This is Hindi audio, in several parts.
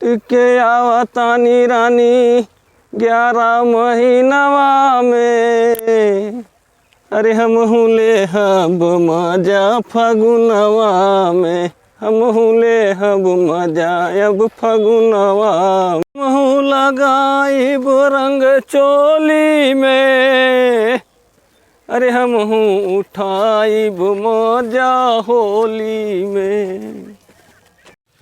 टिके आवतानी रानी 11 महीनवा में। अरे हम हुले हब मजा फगुनवा में, हम हुले हब मजा अब फगुनवा। महू लगाइब रंग चोली में, अरे हम हूँ उठाइब मजा होली में।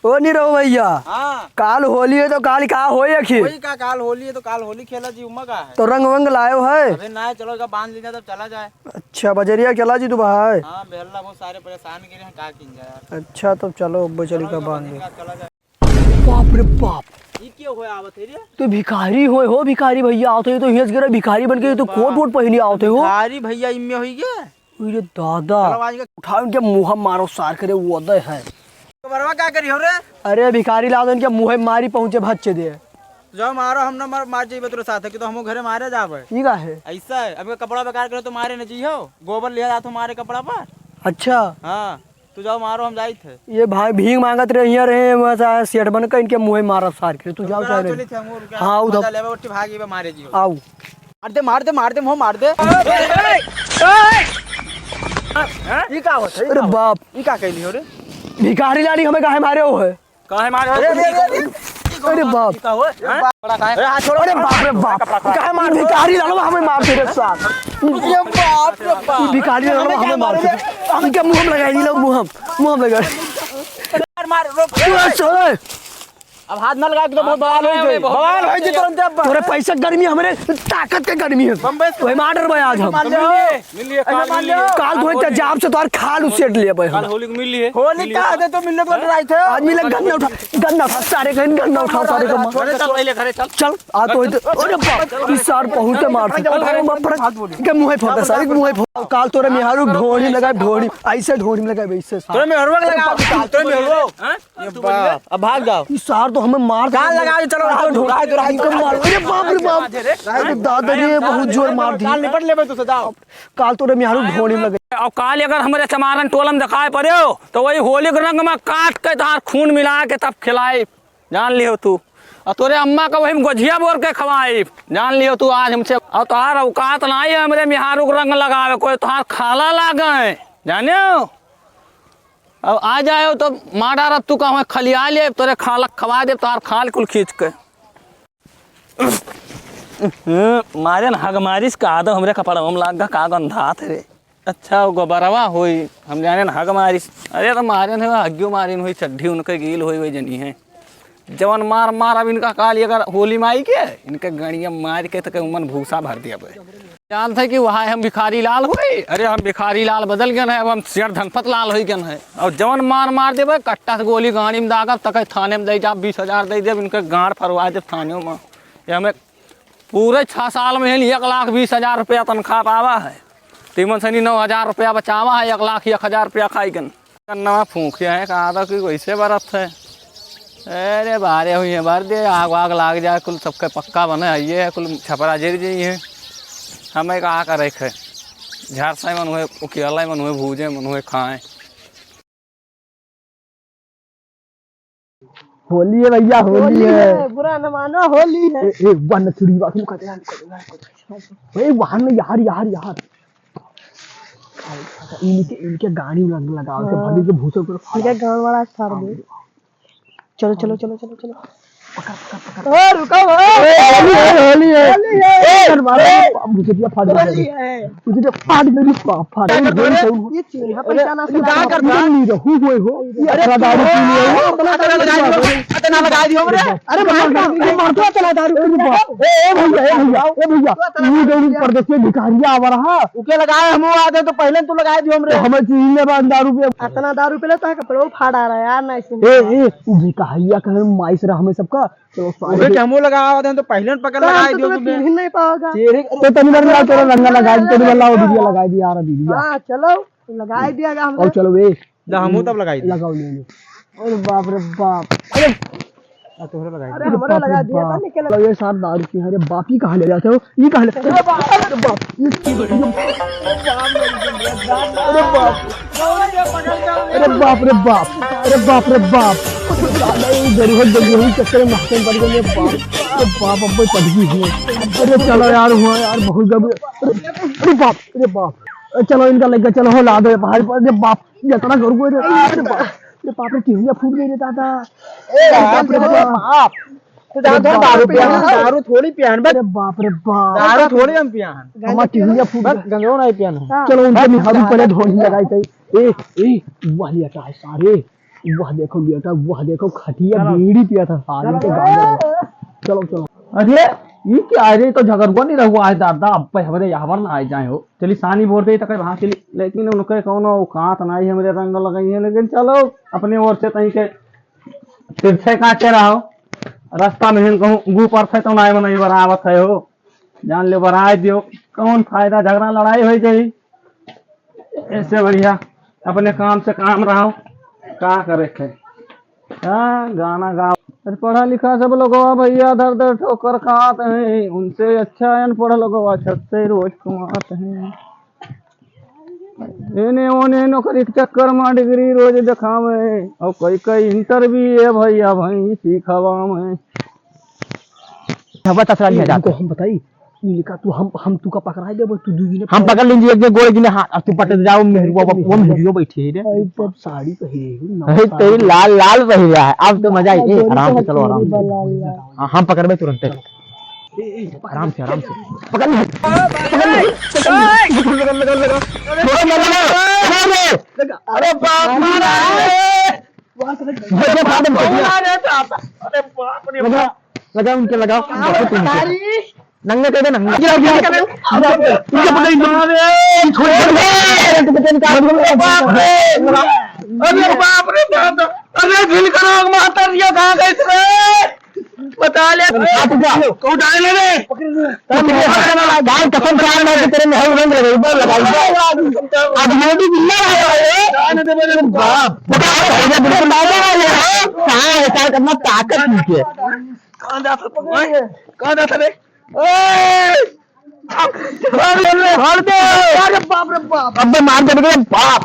ओ नीरव भैया, हाँ काल होली है तो काल का हो वही का काल होली है तो काल होली खेला जी उमा का है। तो रंग वंग लायो है? अबे ना चलो का बांध लीजिए तब चला जाए। अच्छा बजरिया चला जी तू भाई। हाँ बेहला बहुत सारे परेशान गिरे हैं का किन जाए। अच्छा तो चलो बजरी का बांध दे। चला जाए। बाप रे बाप, ये क्यों होया आवत है रे? तू भिखारी हो भिखारी भैया आवते तो हियस गिरा भिखारी बन के तो कोट वोट पहनी आवते हो। भिखारी भैया इनमें होई गया। अरे दादा चलो आज का उठाओ इनके मुंह मारो सार करे वो दे है। बरवा क्या करी हो रे? अरे भिखारी ला दो इनके मुंह मारी पहुंचे भच्चे दे। जाओ मारो हम ना मार जाइए तेरे साथ है कि तो हम घरे मारे जावे। ठीक है ऐसा है अब कपड़ा बेकार करे तो मारे न जी हो गोबर लिया जाता मारे कपड़ा पर। अच्छा हाँ तू जाओ मारो हम जाई थे। ये भाई भीख मांगत रहे यहाँ रहे वैसा सेठ बन कर इनके मुंह मारा सार करे तू जाओ चाहे। चली थे हम हाँ उधर लेवे उठी भागी बे मारे जी। आओ मार दे मुंह मार दे। ये का होता है? अरे बाप ये का कहली हो रे? भिखारी लानी हमें काहे मारे हो है? काहे मारे? अरे बाप का हो? बड़ा काहे? अरे हाथ छोड़ो। अरे बाप रे बाप काहे मार भिखारी लालो हमें मार दे रे साथ। ये बाप रे बाप। भिखारी लालो हमें मार दे। इनके मुंह में लगाई लो मुंह में लगा। मार रोक। चल अब हाथ ना लगा के तो बहुत बवाल हो गई। बवाल हो जी तुरंत अब। तोरे पैसा गर्मी हमरे ताकत के गर्मी है। वही मार भाई आज हम मिलिए काल धोए जाब से तोर खाल उसेट लिए भाई कल होली को मिल लिए। होली का आदे तो मिलने को ड्राई थे। आज मिले गन्ना उठा सारे गन्ना उठा सारे का चल पहले घरे चल। चल आ तो अरे बाप इस सार पहुंचे मार के मुंह फोड़ सारे मुंह फोड़। काल तोरे मेहारू ढोड़ी लगा ढोड़ी ऐसे ढोड़ी में लगा वैसे तोरे में हरवा लगा तोरे में हरवा। हां तू अब भाग जाओ। इस सार तो हमें मार काल लगा चलो रात को मार। अरे बाप रे बाप अरे दादाजी ने बहुत जोर मार दी। काल निपट लेबे तू जाओ। काल तोरे मेहारू ढोड़ी में लगे। और काल अगर हमारे चमारन टोलम दिखाए पड़े हो तो वही होली के रंग में काट के तार खून मिला के तब खिलाए जान लियो तू। और तोरे अम्मा का वही गोझिया बोर के खवाई जान लियो तू आज हमसे। और तुहार औकात नहीं है हमारे मेहारू के रंग लगावे कोई तुहार खाला लागे जाने। अब आ जाए तो मारा रब तू कहाँ खलिया ले तोरे खाला खवा दे तार खाल कुल खींच के। मारे हग मारिस का आदम हमरे कपड़ा हम लाग का गंधा थे। अच्छा वो गोबरवा हुई हम जाने न हग मारिस। अरे तो मारे न हग्यो मारिन हुई चड्ढी उनके गील हुई वही जनी है जवन मार मार। अब इनका काली अगर होली माई के इनके गड़िया मार के तो उमन भूसा भर दिया जान थे कि वहाँ हम भिखारी लाल हुए। अरे हम भिखारी लाल बदल गए हैं अब हम शेर धनपत लाल हो गए हैं। और जवन मार देवे कट्टा से गोली गाड़ी में दागब तक थाने में दे जा 20,000 दे देव इनके गाँड फरवा दे थाने में। ये हमें पूरे 6 साल में 1,20,000 रुपया तनख्वाह पावा है। तीमन सनी 9,000 रुपया बचावा है 1,01,000 रुपया खाई गन्ना फूकिया है कहा कि वैसे बरत है। अरे बारे हुई है बार दे आग वाग लाग जाए कुल सबके पक्का बने है ये कुल छपरा जर जाइए हमें कहा कर रखे झारसा मन हुए उकियाला मन हुए भूजे मन हुए खाएं। होली है भैया होली है बुरा न मानो होली है। ए वन चुड़ी बात तुम कहते हैं ए वहां में यार यार यार इनके गाड़ी में रंग लगाओ के भली के भूसे पर इनके गांव वाला सार दे। चलो चलो चलो चलो चलो पकड़ ओ रुको होली है मारो मुझे दिया फाड़ दे मुझे तो फाड़ मेरी फाड़ ये चेहरा पहचाना से क्या करता नहीं रहू हुए हो। अरे दारू पी लिए अतना लगा दियो हमरे। अरे मार दो अतना दारू ए भैया ये गई परदेसी भिखारिया आ रहा उके लगाए हम आदे तो पहले तू लगा दियो हमरे हमें चीन में बांध दारू पे अतना दारू पे लेता कपड़ो फाड़ आ रहा यार ना ए भिखारिया कहे माइस रहा हमें सबका तो सारे हमो लगावा दे तो पहले पकड़ लगा दियो तूने नहीं पाओगा तो तनी बार लगा तेरा रंगा लगा दी तनी वाला दीदी लगा दी यार दीदी हां चलो लगा दिया हम और चलो वे हमो तब लगाई लगाओ ले और बाप रे बाप। अरे तोहरे लगाई अरे हमारा लगा दिया था निकल ये साथ दारू की। अरे बाप ही कहाँ ले जाते हो, ये कहाँ ले, अरे बाप, अरे बाप, अरे बाप, अरे बाप रे बाप, अरे बाप रे बाप, गरीब गरीब चक्कर में महकम पड़ गए बाप, अरे बाप अब पटकी हुई। अरे चलो यार हुआ यार बहुत गरीब, अरे बाप, अरे बाप, चलो इनका लग चलो हो ला दो बाहर पर। अरे बाप जितना करूँ, अरे बाप, अरे बाप रे टीवियाँ फूट गई रे दादा। बाप रे बाप, दारू थोड़ी पियान अरे बाप रे बाप, दारू थोड़ी हम पियान हमारा टीवियाँ फूट गई। गंगो नहीं पियान चलो उनके निहारू पहले धोनी लगाई थी। ए वाह लिया था सारे, वाह देखो लिया था, वाह देखो खटिया बीड़ी पिया था सारे के गांव। चलो चलो, अरे ये क्या है, तो झगड़वा नहीं रहुआ है दादा, अब हमारे यहाँ ना आए जाए हो। चली सानी बोल रही तक वहां चली, लेकिन उनके कौन औकात नहीं है, मेरे रंग लगाई है। लेकिन चलो अपने ओर से तई के तिरछे काटे रहो, रास्ता में कहूँ गु पर तो नहीं बरावत है हो, जान ले बराए दियो, कौन फायदा, झगड़ा लड़ाई हो गई। ऐसे बढ़िया अपने काम से काम रहो, क्या करे थे। हाँ गाना गाओ, पढ़ा लिखा सब लोग भैया दर दर ठोकर खाते हैं, उनसे अच्छा अनपढ़ लोग छत से रोज कमाते हैं। एने ओने नौकरी के चक्कर में डिग्री रोज दिखावे, और कई कई इंटरव्यू है भैया भाई सीखवा में। हम बताई लिखा तू, हम तू का पकड़ा दे, तू दूजी ने हम पकड़ लीजिए एक गोले गिने हाथ, अब तू पट जाओ मेहरुआ वो मेहरुआ बैठी है रे, तब साड़ी पहने तेरी लाल लाल पहन रहा है। अब तो मजा आई, आराम से चलो, आराम से। हम पकड़बे तुरंत, आराम से आराम से पकड़ ले, अरे बाप रे, लगा उनके लगाओ नंगे कर दे, नंगे अरे बाप रे, अरे ढील करो माता दिया, कहाँ गए थे बता ले, को डाल ले रे गाल कसम खा मैं तेरे में हर रंग लगे ऊपर लगाई आज मोटी बिल्ला है जाने दे मेरे बाप, बता बिल्कुल डाले वाले हैं कहां ऐसा करना ताकत नहीं है। कहां जाता रे, ओए छोड़ दे, अरे बाप रे बाप, अब मार दे रे बाप,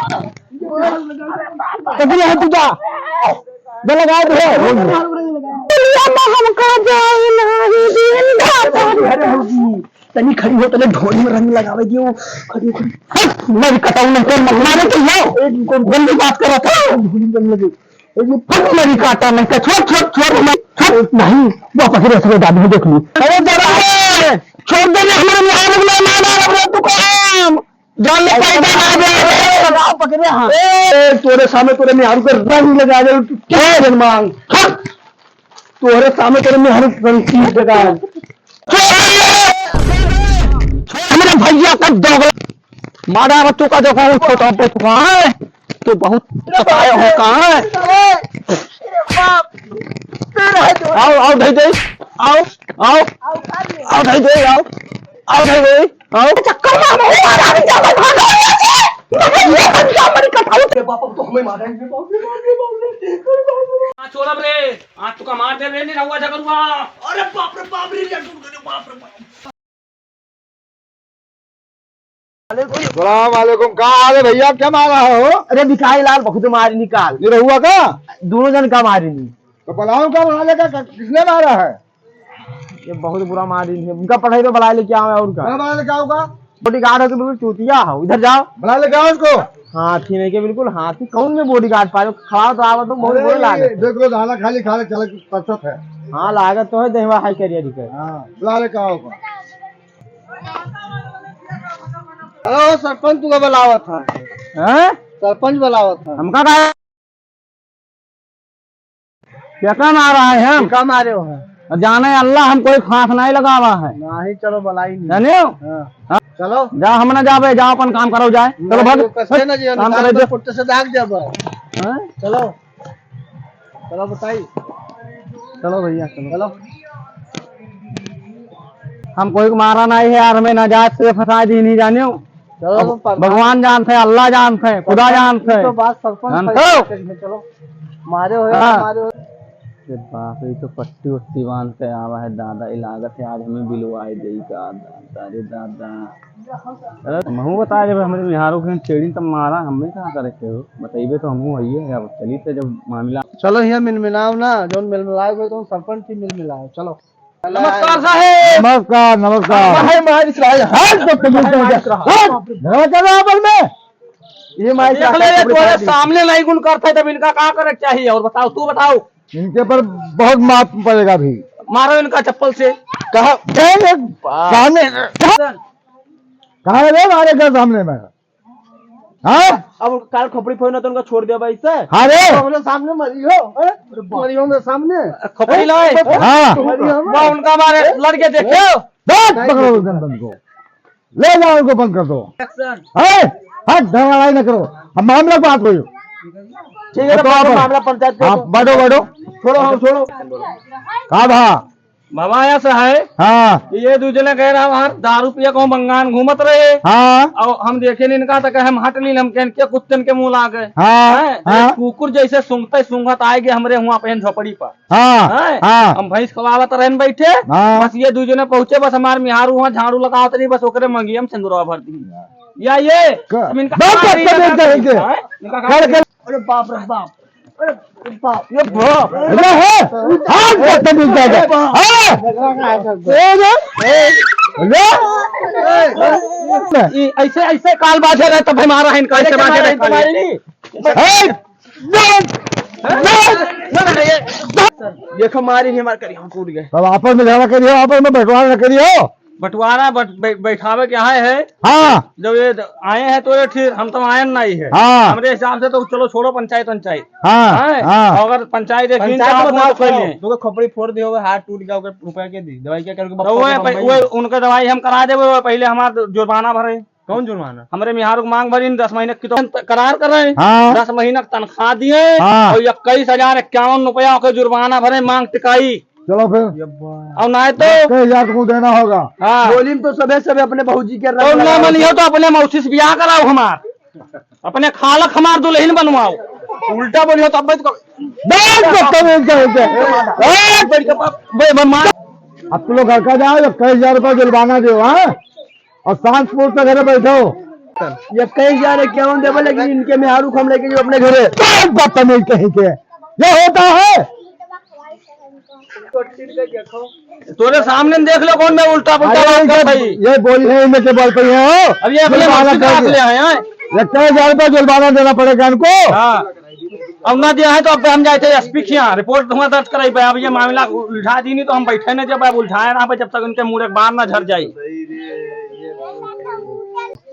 कितने है तुझा दे लगा दे हम का जाए ना तनी खड़ी हो, तने ढोल में रंग लगावे दियो, खड़ी खड़ी मैं कटाऊ न कर मारे तो लो एक को गंदी बात कर रहा था, ढोल में लगे ये फट मेरी काटा नहीं का, छोड़ छोड़ छोड़ नहीं वापस रसवे दादी देख ली, अरे जरा छोड़ दे हमारे मार तू काम जान ले पैदा आ गया लगाओ पकड़े। हां ए तोरे सामने तोरे में हारू कर रंग लगा दे, क्या जन मांग तोरे सामने तेरे में हर रंग की जगह हमारे भैया का दोगला मारा बच्चों का देखो छोटा पे कहाँ है, तो बहुत सताए हो कहाँ है, आओ आओ धई दे, आओ आओ आओ धई दे, आओ आओ धई दे, आओ चक्कर में तो हमें मारेंगे छोड़ा रे, आज तो का मार दे रे, नहीं रहुआ जगरुआ। अरे बाप रे बाप रे, बाप रे बाप। सलाम वालेकुम, कहाँ आ गए भैया, क्या मारा हो? अरे दिखाई लाल बहुत मारी निकाल, ये रहुआ का दोनों जन का मारी नहीं, तो बलाओ का मारे का किसने मारा है? ये बहुत बुरा मारी है, उनका पढ़ाई तो बुला लेके आओ, और क्या बना लेके आओगा? बॉडीगार्ड हो के बिल्कुल चूतिया हो, इधर जाओ बना लेके आओ उसको। हाथी नहीं के बिल्कुल हाथी, कौन में बॉडीगार्ड पाए खड़ा तो आवा तो बहुत बुरी लागत, देखो दाना खाली खाले चल परसत है। हाँ लागत तो है देवा हाई करियर के। हाँ बुला लेके आओ। हेलो सरपंच तुका बुलावा था, हैं सरपंच बुलावा था। हमका कहा क्या मारा है, हम क्या मारे हो है? जाने अल्लाह हम कोई फांस नहीं लगावा है, नहीं चलो बुलाई नहीं जाने हाँ। चलो जा, हम ना जावे, जाओ अपन काम करो जाए, चलो भाग कसके ना जी काम करे तो पुट्टे से दाग जब हैं? चलो चलो बताइए, चलो भैया चलो, चलो हम कोई को मारा नहीं है यार, हमें नाजात से फंसा दी नहीं जाने, चलो भगवान जानते हैं, अल्लाह जानते हैं, खुदा जानते हैं, तो बात सरपंच जानते हो? चलो मारे हो हाँ। मारे हो अरे बाप रे, तो पट्टी वट्टी बांध के आवा है दादा, ये लागत है आज हमें बिलवाए दे का दादा रे दादा। अरे महू बता जब हमारे बिहारों के चेड़ी तब मारा हमें कहाँ करे थे हो, बताइए तो हमू आइए अब चली थे जब मामला। चलो यहाँ मिल मिलाओ ना, जो मिल मिलाओ तो सरपंच ही मिल मिलाओ। चलो नमस्कार साहेब। नमस्कार नमस्कार। ये माइक देख ले, ये तुम्हारे सामने नहीं गुण करते तब इनका क्या करे चाहिए, और बताओ तू बताओ। इनके पर बहुत माफ पड़ेगा भी। मारो इनका चप्पल से। कहा सामने कहा रे मारे घर सामने में। हाँ अब काल खोपड़ी फोन तो उनका छोड़ दिया भाई से। हाँ रे सामने मरियो, मरियो में सामने खपड़ी लाए। हाँ वो उनका मारे लड़के देखो। बस पकड़ो उस गंदम को, ले जाओ उनको बंद कर दो। हट लड़ाई न करो, हम मामला बात हो। ठीक है, तो मामला पंचायत हाँ बढ़ो बढ़ो, छोड़ो, हम छोड़ो। कहा भा भवाया से है हाँ ये दूसरे कह रहा वहाँ दारू पिया को बंगान घूमत रहे, हाँ और हम देखे नहीं इनका, तो कहे हम हट ली, हम के कुत्तन के मुंह ला गए। हाँ हाँ कुकुर जैसे सूंघते सूंघत आएगे हमरे हुआ पे झोपड़ी पर। हाँ हाँ हम भैंस खवावत रहन बैठे, हाँ। बस ये दूजने पहुंचे, बस हमारे मिहार वहाँ झाड़ू लगावत नहीं, बस ओकरे मंगी हम सिंदूरवा भर दी। या ये अब इनका बस क्या बस करी, बस इनका बस इनका क्या कर करी? कर अरे बाप रे बाप, अरे बाप, ये अरे है हाँ करते मिल जाएगा। हाँ ऐसे ऐसे काल बाजे रहे तब हमारा है, इनका ऐसे बाजे रहे तुम्हारी। देखो मारी नहीं मार करी, हम कूद गए। तब आपस में झगड़ा करियो, आपस में बंटवारा न करियो। बंटवारा बैठावे के आए है, हाँ जब ये आए हैं तो ये ठीक, हम तो आए नहीं है। हाँ। हमारे हिसाब से तो चलो छोड़ो पंचायत पंचायत। हाँ हाँ अगर पंचायत पंचायत बताओ, तो खोपड़ी फोड़ दिया होगा, हाथ टूट गया होगा, रुपया के दी दवाई क्या करके उनका दवाई हम करा दे, पहले हमारा जुर्माना भरे। कौन जुर्माना? हमारे बिहार को मांग भरी 10 महीने की तो करार कर रहे हैं। हाँ। 10 महीने की तनख्वाह दिए हाँ। और 21,051 रुपया के जुर्माना भरे, मांग टिकाई। चलो फिर और ना तो 10,000 को देना होगा। हाँ बोली में तो सबे अपने बहूजी के तो ना मनियो तो अपने मौसी से ब्याह कराओ, हमार अपने खालक हमार दुल्हन बनवाओ। उल्टा बोलियो तो अब तुम लोग घर का जाओ, 21,000 रुपया जुर्माना दो। हाँ और सांसपुर से घर बैठो। ये कई जा रहे क्या दे, लेकिन इनके में हारू हम लेके जो अपने घरे बदतमीज कहीं के, ये होता है। तोरे सामने देख लो कौन मैं उल्टा पुल्टा बात कर भाई। ये बोली है इनमें के बोल पई है। अब ये अपने मौसी के हाथ ले आए हैं। 21,000 रुपया जुर्माना देना पड़ेगा इनको। हाँ अब ना दिया है तो अब हम जाते एसपी के यहाँ रिपोर्ट हुआ दर्ज कराई। अब ये मामला उल्झा दी नहीं तो हम बैठे न, जब उल्झाए ना जब तक उनके मुंह एक बार ना झड़ जाये।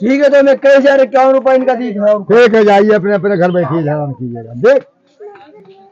ठीक है, तो मैं 21,051 रुपया इनका दी। ठीक है, जाइए अपने अपने घर बैठिए, ध्यान कीजिएगा। देख